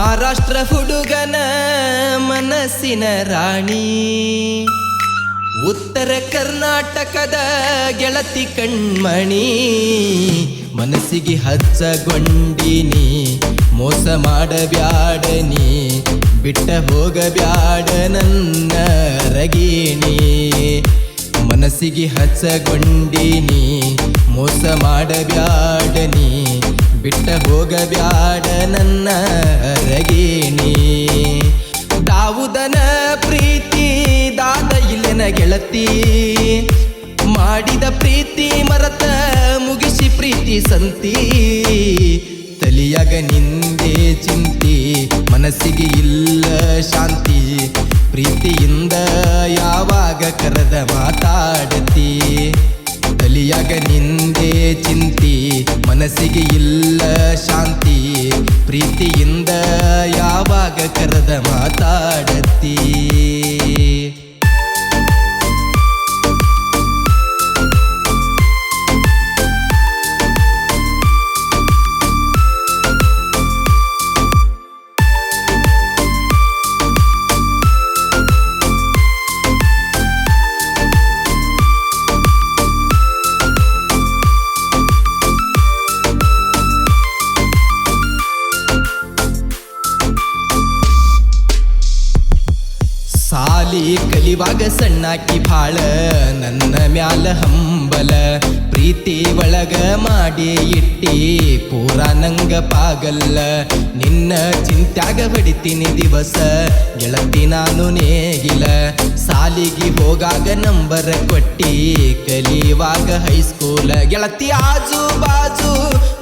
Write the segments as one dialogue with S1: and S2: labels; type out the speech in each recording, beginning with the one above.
S1: ಮಹಾರಾಷ್ಟ್ರ ಹುಡುಗನ ಮನಸ್ಸಿನ ರಾಣಿ, ಉತ್ತರ ಕರ್ನಾಟಕದ ಗೆಳತಿ ಕಣ್ಮಣಿ. ಮನಸ್ಸಿಗೆ ಹಚ್ಚಗೊಂಡಿನಿ, ಮೋಸ ಮಾಡಬ್ಯಾಡನಿ, ಬಿಟ್ಟ ಹೋಗಬ್ಯಾಡ ನನ್ನ ರಗಿಣಿ. ಮನಸ್ಸಿಗೆ ಹಚ್ಚಗೊಂಡಿನಿ, ಮೋಸ ಮಾಡಬ್ಯಾಡನಿ, ಬಿಟ್ಟ ಹೋಗಬ್ಯಾಡ ನನ್ನ ರಗಿಣಿ. ದಾವುದನ ಪ್ರೀತಿ ದಾದ ಇಲ್ಲನ ಗೆಳತಿ, ಮಾಡಿದ ಪ್ರೀತಿ ಮರತ ಮುಗಿಸಿ ಪ್ರೀತಿ ಸಂತಿ. ತಲಿಯಾಗ ನಿಂದೆ ಚಿಂತಿ, ಮನಸ್ಸಿಗೆ ಇಲ್ಲ ಶಾಂತಿ, ಪ್ರೀತಿಯಿಂದ ಯಾವಾಗ ಕರೆದ ಮಾತಾಡತಿ. ತಲಿಯಾಗ ನಿಂದೆ ಚಿಂತಿ, ಮನಸ್ಸಿಗೆ ಇಲ್ಲ ಶಾಂತಿ, ಪ್ರೀತಿಯಿಂದ ಯಾವಾಗ ಕರೆದ ಮಾತಾಡತಿ. ಸಾಲಿ ಕಲಿವಾಗ ಸಣ್ಣಾಕಿ ಭಾಳ ನನ್ನ ಮ್ಯಾಲ ಹಂಬಲ, ಪ್ರೀತಿ ಒಳಗ ಮಾಡಿ ಇಟ್ಟಿ ಪೂರ ನಂಗ ಪಾಗಲ್ಲ. ನಿನ್ನ ಚಿಂತ್ಯಾಗ ಹೊಡಿತೀನಿ ದಿವಸ ಗೆಳತಿ ನಾನು ನೇಗಿಲ. ಸಾಲಿಗೆ ಹೋಗಾಗ ನಂಬರ್ ಕೊಟ್ಟಿ ಕಲಿಯುವಾಗ ಹೈಸ್ಕೂಲ. ಗೆಳತಿ ಆಜು ಬಾಜು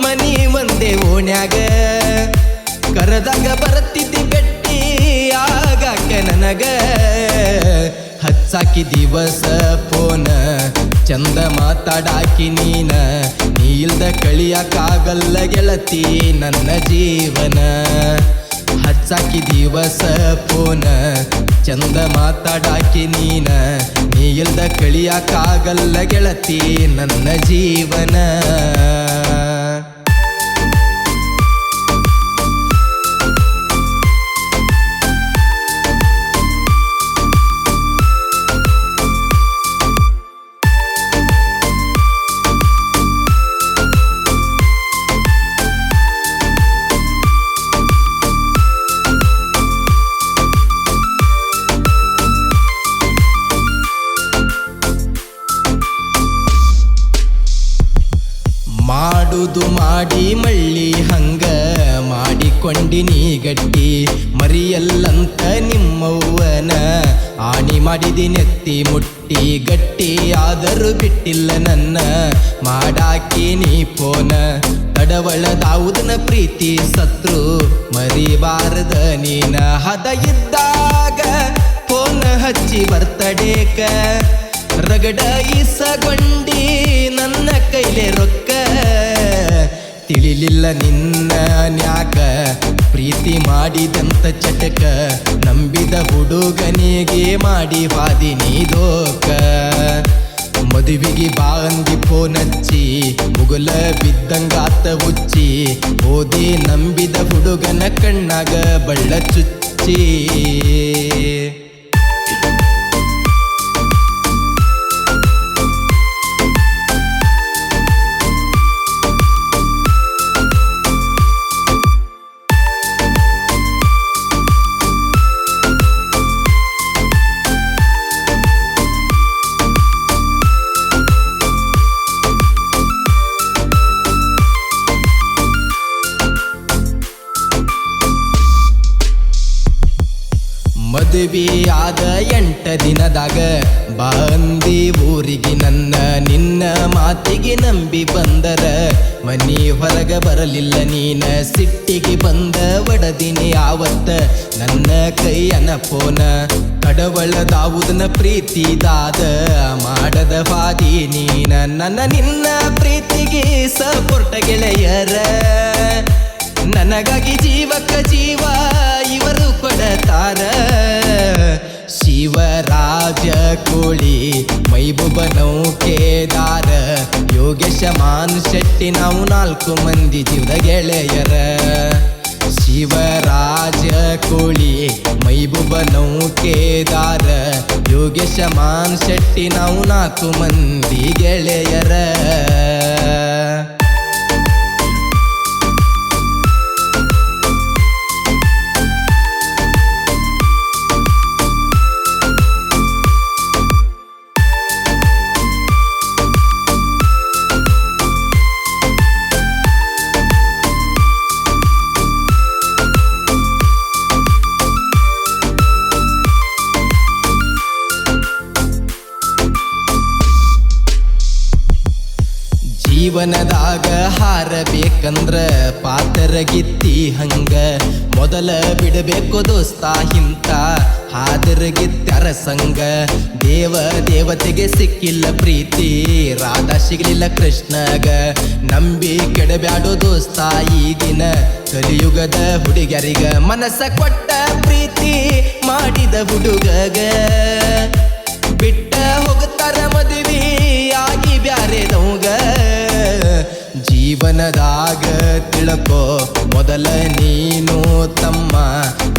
S1: ಮನಿ ಒಂದೇ ಓಣ್ಯಾಗ, ಕರೆದಾಗ ಬರ್ತಿದ್ದಿ ಬೆಟ್ಟಿ ಆಗಾಕ ನನಗ. ಹಚ್ಚಾಕಿ ದಿವಸ ಫೋನ ಚಂದ ಮಾತಾಡಾಕಿ ನೀನ, ನೀ ಇಲ್ದ ಕಳಿಯಕ್ಕಾಗಲ್ಲ ಗೆಳತಿ ನನ್ನ ಜೀವನ. ಹಚ್ಚಾಕಿ ದಿವಸ ಫೋನ ಚಂದ ಮಾತಾಡಾಕಿ ನೀನ, ನೀ ಇಲ್ದ ಕಳಿಯಕ್ಕಾಗಲ್ಲ ಗೆಳತಿ ನನ್ನ ಜೀವನ. ಮಾಡುದು ಮಾಡಿ ಮಳ್ಳಿ ಹಂಗ ಮಾಡಿಕೊಂಡಿನಿ ಗಟ್ಟಿ, ಮರಿಯಲ್ಲಂತ ನಿಮ್ಮವ್ವನ ಆಣಿ ಮಾಡಿದಿ ನೆತ್ತಿ ಮುಟ್ಟಿ. ಗಟ್ಟಿ ಆದರೂ ಬಿಟ್ಟಿಲ್ಲ ನನ್ನ ಮಾಡಾಕಿನಿ ಫೋನ. ತಡವಳ ದಾವುದನ ಪ್ರೀತಿ ಸತ್ರು ಮರಿಬಾರದ ನೀನ. ಹದ ಇದ್ದಾಗ ಫೋನ ಹಚ್ಚಿ ಬರ್ತಡೇಕ, ರಗಡ ಇಸಗೊಂಡಿ ನನ್ನ ಕೈಲೆ ರೊಕ್ಕ. ತಿಳಿಲಿಲ್ಲ ನಿನ್ನ ನ್ಯಾಕ ಪ್ರೀತಿ ಮಾಡಿದಂತ ಚಟಕ, ನಂಬಿದ ಹುಡುಗನಿಗೆ ಮಾಡಿ ವಾದಿನಿ ದೋಕ. ಮದುವೆಗೆ ಬಾ ಅಂದಿ ಫೋನ್ ಹಚ್ಚಿ ಮುಗುಲ ಬಿದ್ದಂಗಾತ ಹುಚ್ಚಿ, ಓದಿ ನಂಬಿದ ಹುಡುಗನ ಕಣ್ಣಾಗ ಬಳ್ಳ ಚುಚ್ಚಿ. ಮದುವೆ ಆದ 8 ದಿನದಾಗ ಬಂದಿ ಊರಿಗೆ ನನ್ನ. ನಿನ್ನ ಮಾತಿಗೆ ನಂಬಿ ಬಂದರ ಮನಿ ಹೊರಗ ಬರಲಿಲ್ಲ ನೀನ. ಸಿಟ್ಟಿಗೆ ಬಂದ ಒಡದಿನಿ ಆವತ್ತ ನನ್ನ ಕೈಯನ ಫೋನ. ಕಡವಳ ದಾವುದನ ಪ್ರೀತಿದಾದ ಮಾಡದ ವಾದಿ ನೀನ. ನನ್ನ ನಿನ್ನ ಪ್ರೀತಿಗೆ ಸಪೋರ್ಟ ಗೆಳೆಯರ, ನನಗಾಗಿ ಜೀವಕ್ಕ ಜೀವ ಇವರು ಕೊಡತಾರ. ಶಿವರಾಜ ಕೋಳಿ, ಮೈಬೂಬ ನೌಕೇದಾರ, ಯೋಗೇಶ ಮಾನ್ ಶೆಟ್ಟಿ, ನಾವು 4 ಮಂದಿ ಜೀವದ ಗೆಳೆಯರ. ಶಿವರಾಜ ಕೋಳಿ ಮೈಬೂಬ ನೌಕೇದಾರ ಯೋಗೇಶ ಮಾನ್ ಶೆಟ್ಟಿ ನಾವು 4 ಮಂದಿ ಗೆಳೆಯರ. ಜೀವನದಾಗ ಹಾರಬೇಕಂದ್ರ ಪಾತರಗಿತ್ತಿ ಹಂಗ ಮೊದಲ ಬಿಡಬೇಕು ದೋಸ್ತ ಇಂತ ಹಾದರಗಿತ್ತರ ಸಂಗ. ದೇವತೆಗೆ ಸಿಕ್ಕಿಲ್ಲ ಪ್ರೀತಿ, ರಾಧಾ ಸಿಗಲಿಲ್ಲ ಕೃಷ್ಣಗ. ನಂಬಿ ಕೆಡಬ್ಯಾಡೋ ದೋಸ್ತ ಈಗಿನ ಕಲಿಯುಗದ ಹುಡುಗರಿಗ. ಮನಸ್ಸ ಕೊಟ್ಟ ಪ್ರೀತಿ ಮಾಡಿದ ಹುಡುಗಗ ಬಿಟ್ಟ ಹೋಗುತ್ತಾರ ಮದುವೆ ಆಗಿ ಬ್ಯಾರೆದವಂಗ. ಜೀವನದಾಗ ತಿಳ್ಕೋ ಮೊದಲ ನೀನು ತಮ್ಮ,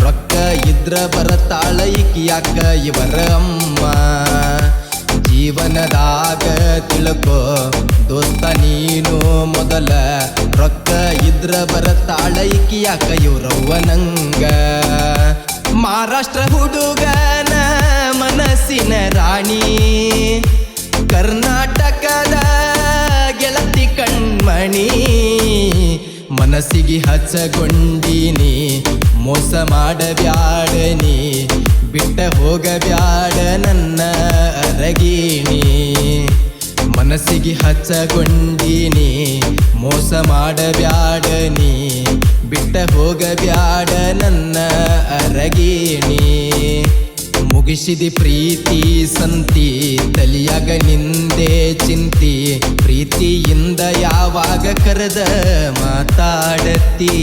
S1: ರೊಕ್ಕ ಇದ್ರ ಬರತಾಳ ಈಕಿಯಾಕ ಇವರ ಅಮ್ಮ. ಜೀವನದಾಗ ತಿಳ್ಕೋ ದೋಸ್ತ ನೀನು ಮೊದಲ, ರೊಕ್ಕ ಇದ್ರ ಬರತಾಳ ಈಕಿಯಾಕ ಇವ್ರವ್ವನಂಗ. ಮಹಾರಾಷ್ಟ್ರ ಹುಡುಗನ ಮನಸ್ಸಿನ ರಾಣಿ, ಕರ್ನಾಟಕದ ಗೆಳತಿ ಕಣ್ಮಣಿ. ಮನಸ್ಸಿಗೆ ಹಚ್ಚಗೊಂಡಿನಿ ಮೋಸ ಮಾಡಬ್ಯಾಡನಿ, ಬಿಟ್ಟ ಹೋಗಬ್ಯಾಡ ನನ್ನ ಅರಗಿಣಿ. ಮನಸ್ಸಿಗೆ ಹಚ್ಚಗೊಂಡಿನಿ ಮೋಸ ಮಾಡಬ್ಯಾಡನಿ, ಬಿಟ್ಟ ಹೋಗಬ್ಯಾಡ ನನ್ನ ಅರಗಿಣಿ. ಮುಗಿಸಿದಿ ಪ್ರೀತಿ ಸಂತಿ ತಲಿಯಾಗ ನಿಂದೆ ಚಿಂತಿ, ಪ್ರೀತಿಯಿಂದ ಯಾವಾಗ ಕರೆದ ಮಾತಾಡತಿ.